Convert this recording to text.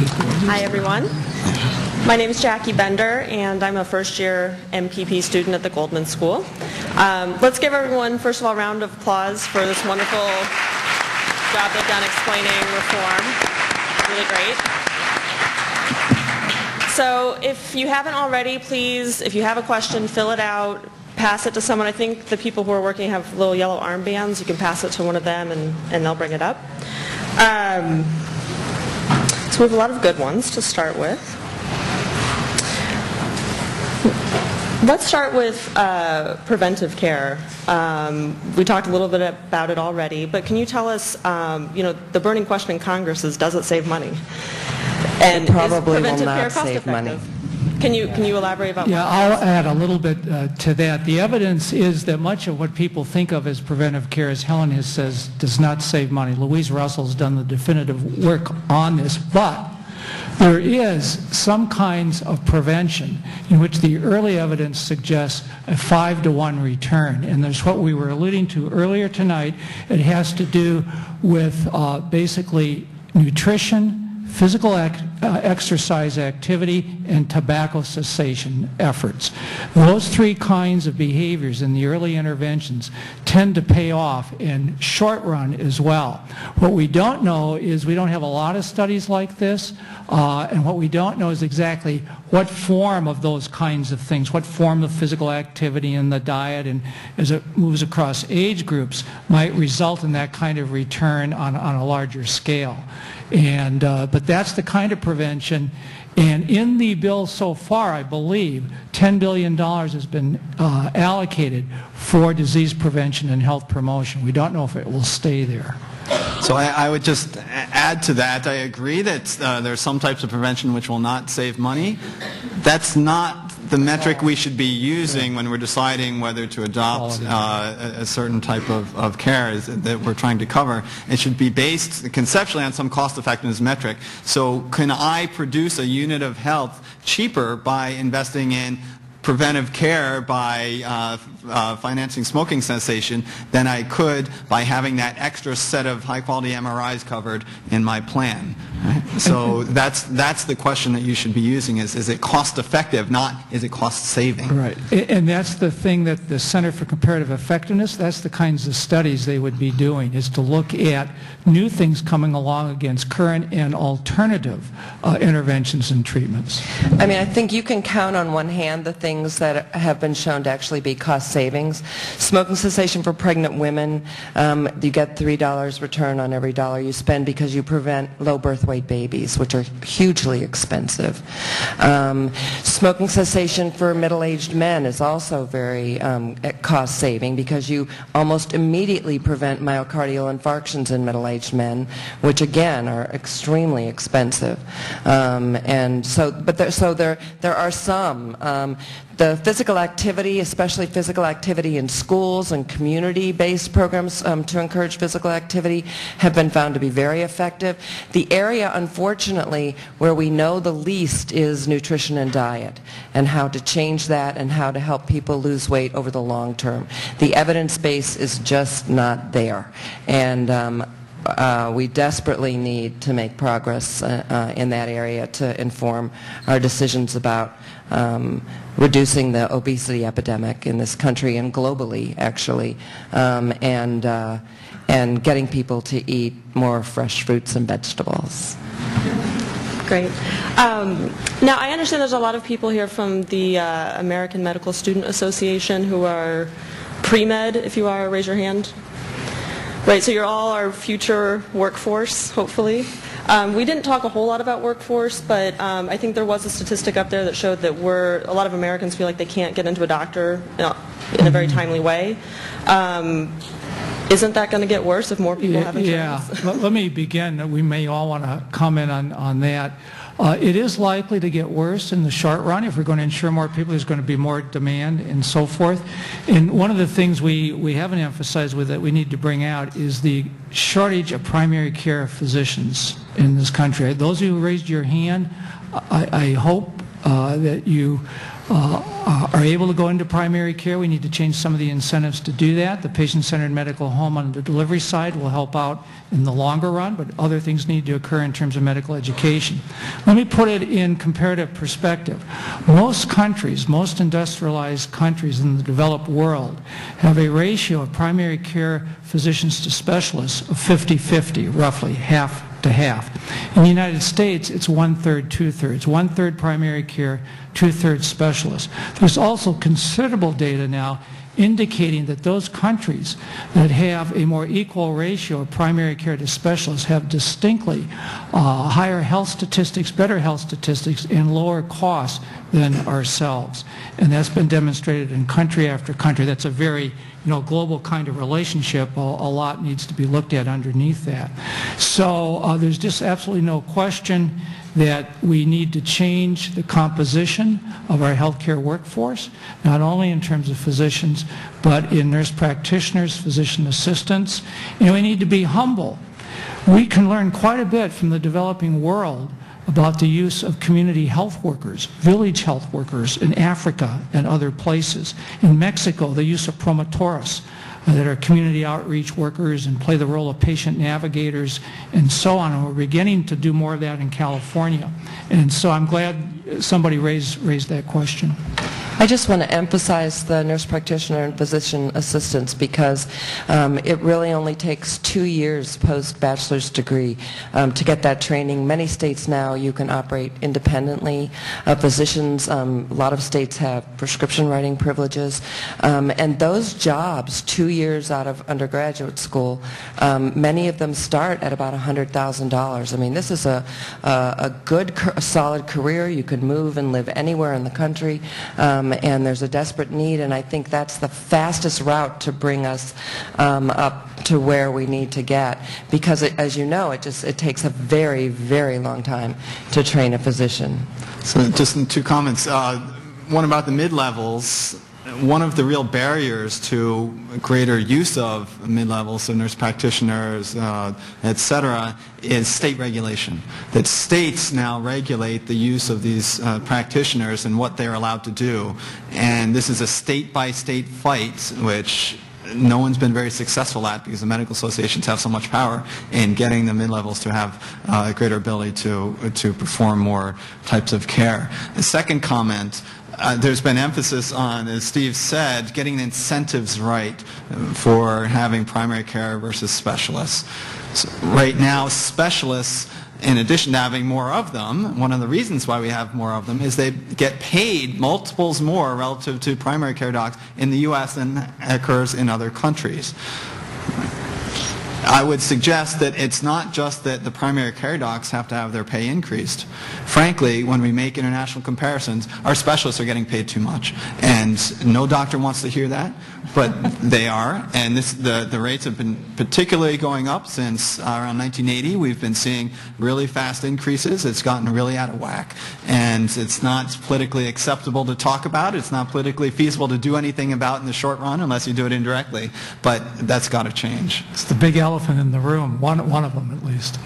Hi, everyone. My name is Jackie Bender, and I'm a first-year MPP student at the Goldman School. Let's give everyone, first of all, a round of applause for this wonderful job they've done explaining reform. Really great. So if you haven't already, please, if you have a question, fill it out, pass it to someone. I think the people who are working have little yellow armbands. You can pass it to one of them, and they'll bring it up. So we have a lot of good ones to start with. Let's start with preventive care. We talked a little bit about it already, but can you tell us, the burning question in Congress is, does it save money? And probably is preventive will not care cost save effective? money. Can you elaborate about Yeah, what I'll add a little bit to that. The evidence is that much of what people think of as preventive care, as Helen has says, does not save money. Louise Russell's done the definitive work on this, but there is some kinds of prevention in which the early evidence suggests a 5-to-1 return. And there's what we were alluding to earlier tonight. It has to do with basically nutrition, physical exercise activity, and tobacco cessation efforts. Those three kinds of behaviors in the early interventions tend to pay off in short run as well. What we don't know is we don't have a lot of studies like this, and what we don't know is exactly what form of those kinds of things, what form of physical activity in the diet, and as it moves across age groups, might result in that kind of return on a larger scale. And but that's the kind of prevention. And in the bill so far, I believe, $10 billion has been allocated for disease prevention and health promotion. We don't know if it will stay there. So I would just add to that. I agree that there are some types of prevention which will not save money. That's not the metric we should be using when we're deciding whether to adopt a certain type of care that we're trying to cover. It should be based conceptually on some cost-effectiveness metric. So can I produce a unit of health cheaper by investing in preventive care by financing smoking cessation than I could by having that extra set of high-quality MRIs covered in my plan. Right? So that's the question that you should be using is it cost-effective, not is it cost-saving. Right. And that's the thing that the Center for Comparative Effectiveness, that's the kinds of studies they would be doing, is to look at new things coming along against current and alternative interventions and treatments. I mean, I think you can count on one hand the things that have been shown to actually be cost savings. Smoking cessation for pregnant women, you get $3 return on every dollar you spend because you prevent low birth weight babies, which are hugely expensive. Smoking cessation for middle-aged men is also very cost saving because you almost immediately prevent myocardial infarctions in middle-aged men, which again are extremely expensive. And so, but there are some. The physical activity, especially physical activity in schools and community-based programs to encourage physical activity, have been found to be very effective. The area, unfortunately, where we know the least is nutrition and diet, and how to change that and how to help people lose weight over the long term. The evidence base is just not there. And we desperately need to make progress in that area to inform our decisions about reducing the obesity epidemic in this country and globally, actually, and getting people to eat more fresh fruits and vegetables. Great. Now, I understand there's a lot of people here from the American Medical Student Association who are pre-med. If you are, raise your hand. Right, so you're all our future workforce, hopefully. We didn't talk a whole lot about workforce, but I think there was a statistic up there that showed that a lot of Americans feel like they can't get into a doctor in a very timely way. Isn't that going to get worse if more people have insurance? Yeah, let me begin. We may all want to comment on that. It is likely to get worse in the short run. If we're going to insure more people, there's going to be more demand and so forth. And one of the things we haven't emphasized with that we need to bring out is the shortage of primary care physicians in this country. Those of you who raised your hand, I hope that you are able to go into primary care. We need to change some of the incentives to do that. The patient-centered medical home on the delivery side will help out in the longer run, but other things need to occur in terms of medical education. Let me put it in comparative perspective. Most countries, most industrialized countries in the developed world, have a ratio of primary care physicians to specialists of 50-50, roughly half to half. In the United States, it's 1/3, 2/3. 1/3 primary care, 2/3 specialists. There's also considerable data now indicating that those countries that have a more equal ratio of primary care to specialists have distinctly higher health statistics, better health statistics, and lower costs than ourselves. And that's been demonstrated in country after country. That's a very global kind of relationship. A lot needs to be looked at underneath that. So there's just absolutely no question that we need to change the composition of our healthcare workforce, not only in terms of physicians, but in nurse practitioners, physician assistants. We need to be humble. We can learn quite a bit from the developing world about the use of community health workers, village health workers in Africa and other places. In Mexico, the use of promotores that are community outreach workers and play the role of patient navigators and so on. And we're beginning to do more of that in California. And so I'm glad somebody raised that question. I just want to emphasize the nurse practitioner and physician assistants because it really only takes 2 years post-bachelor's degree to get that training. Many states now you can operate independently. Physicians, a lot of states have prescription writing privileges. And those jobs, 2 years out of undergraduate school, many of them start at about $100,000. I mean, this is a good, solid career. You could move and live anywhere in the country. And there's a desperate need, and I think that's the fastest route to bring us up to where we need to get, because as you know, it takes a very, very long time to train a physician. So just 2 comments. One about the mid-levels. One of the real barriers to greater use of mid-levels, so nurse practitioners, et cetera, is state regulation. That states now regulate the use of these practitioners and what they're allowed to do. And this is a state-by-state fight, which no one's been very successful at because the medical associations have so much power in getting the mid-levels to have a greater ability to perform more types of care. The second comment, there's been emphasis on, as Steve said, getting the incentives right for having primary care versus specialists. So right now, specialists, in addition to having more of them, one of the reasons why we have more of them is they get paid multiples more relative to primary care docs in the U.S. than occurs in other countries. I would suggest that it's not just that the primary care docs have to have their pay increased. Frankly, when we make international comparisons, our specialists are getting paid too much. And no doctor wants to hear that, but they are. And the rates have been particularly going up since around 1980. We've been seeing really fast increases. It's gotten really out of whack. And it's not politically acceptable to talk about. It's not politically feasible to do anything about in the short run unless you do it indirectly. But that's got to change. It's the big elephant in the room, one of them at least.